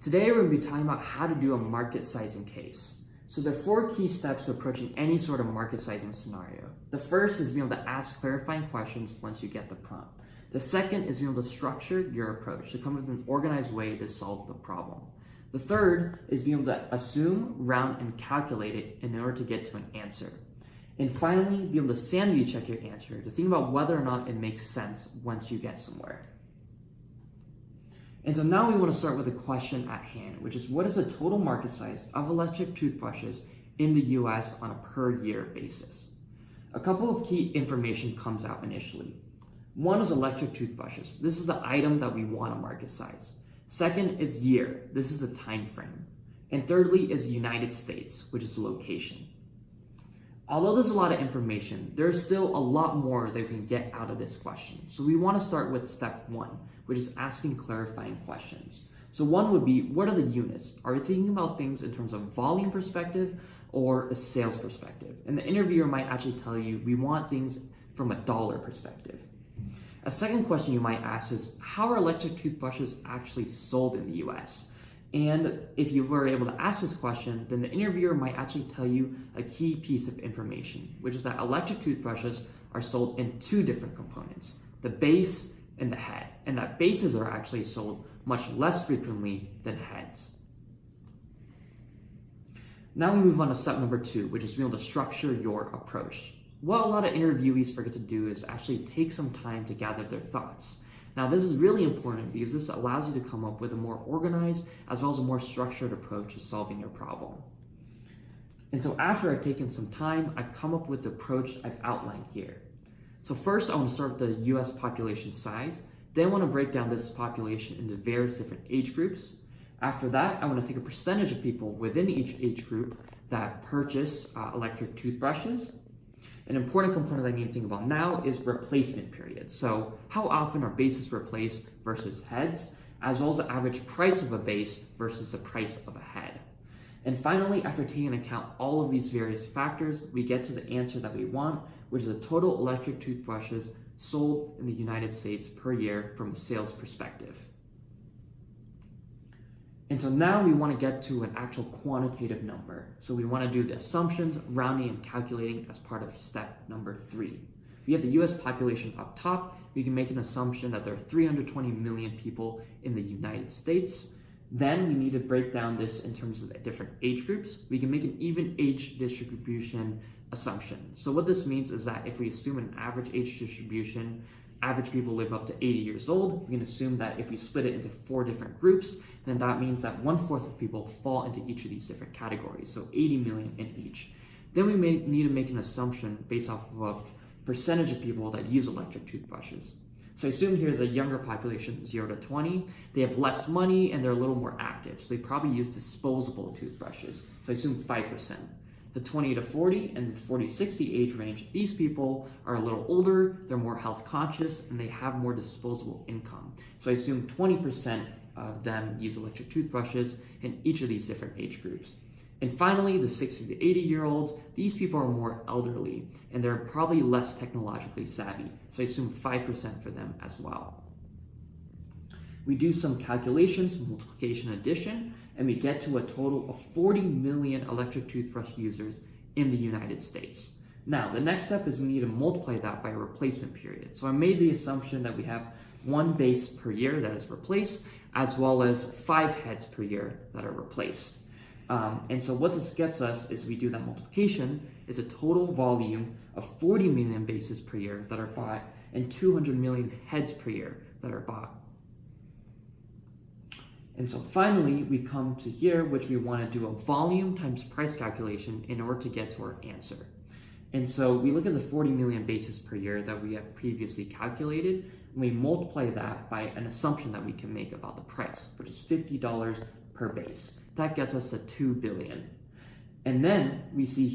Today we're going to be talking about how to do a market sizing case. So there are 4 key steps to approaching any sort of market sizing scenario. The first is being able to ask clarifying questions once you get the prompt. The second is being able to structure your approach to come up with an organized way to solve the problem. The third is being able to assume, round, and calculate it in order to get to an answer. And finally, be able to sanity check your answer to think about whether or not it makes sense once you get somewhere. And so now we want to start with a question at hand, which is what is the total market size of electric toothbrushes in the US on a per year basis? A couple of key information comes out initially. One is electric toothbrushes. This is the item that we want to market size. Second is year. This is the time frame. And thirdly is United States, which is the location. Although there's a lot of information, there's still a lot more that we can get out of this question. So we want to start with step 1, which is asking clarifying questions. So one would be, what are the units? Are we thinking about things in terms of volume perspective or a sales perspective? And the interviewer might actually tell you, we want things from a dollar perspective. A second question you might ask is, how are electric toothbrushes actually sold in the US? And if you were able to ask this question, then the interviewer might actually tell you a key piece of information, which is that electric toothbrushes are sold in 2 different components, the base and the head, and that bases are actually sold much less frequently than heads. Now we move on to step number 2, which is being able to structure your approach. What a lot of interviewees forget to do is actually take some time to gather their thoughts. Now this is really important because this allows you to come up with a more organized as well as a more structured approach to solving your problem. And so after I've taken some time, I've come up with the approach I've outlined here. So first I want to start with the US population size, then I want to break down this population into various different age groups. After that, I want to take a percentage of people within each age group that purchase electric toothbrushes. An important component I need to think about now is replacement period. So how often are bases replaced versus heads, as well as the average price of a base versus the price of a head. And finally, after taking into account all of these various factors, we get to the answer that we want, which is the total electric toothbrushes sold in the United States per year from a sales perspective. And so now we want to get to an actual quantitative number. So we want to do the assumptions, rounding, and calculating as part of step number 3. We have the US population up top. We can make an assumption that there are 320 million people in the United States. Then we need to break down this in terms of the different age groups. We can make an even age distribution assumption. So what this means is that if we assume an average age distribution, average people live up to 80 years old, we can assume that if we split it into 4 different groups, then that means that 1/4 of people fall into each of these different categories, so 80 million in each. Then we may need to make an assumption based off of a percentage of people that use electric toothbrushes. So I assume here the younger population, 0 to 20, they have less money and they're a little more active, so they probably use disposable toothbrushes. So I assume 5%. The 20 to 40 and the 40-60 age range, these people are a little older, they're more health conscious, and they have more disposable income. So I assume 20% of them use electric toothbrushes in each of these different age groups. And finally, the 60 to 80-year-olds, these people are more elderly, and they're probably less technologically savvy. So I assume 5% for them as well. We do some calculations, multiplication, addition, and we get to a total of 40 million electric toothbrush users in the United States. Now, the next step is we need to multiply that by a replacement period. So I made the assumption that we have 1 base per year that is replaced, as well as 5 heads per year that are replaced. And so what this gets us is we do that multiplication is a total volume of 40 million bases per year that are bought and 200 million heads per year that are bought. And so finally, we come to here, which we want to do a volume times price calculation in order to get to our answer. And so we look at the 40 million bases per year that we have previously calculated, and we multiply that by an assumption that we can make about the price, which is $50 per base. That gets us to 2 billion. And then we see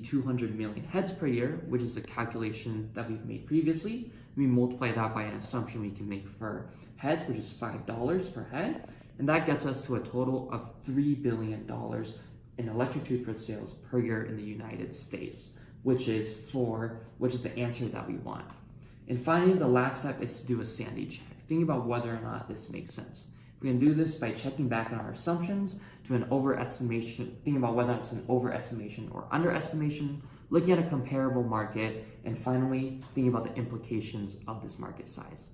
200 million heads per year, which is the calculation that we've made previously. We multiply that by an assumption we can make for heads, which is $5 per head. And that gets us to a total of $3 billion in electric toothbrush sales per year in the United States, which is the answer that we want. And finally, the last step is to do a sanity check. Think about whether or not this makes sense. We can do this by checking back on our assumptions, doing an overestimation, thinking about whether it's an overestimation or underestimation, looking at a comparable market, and finally thinking about the implications of this market size.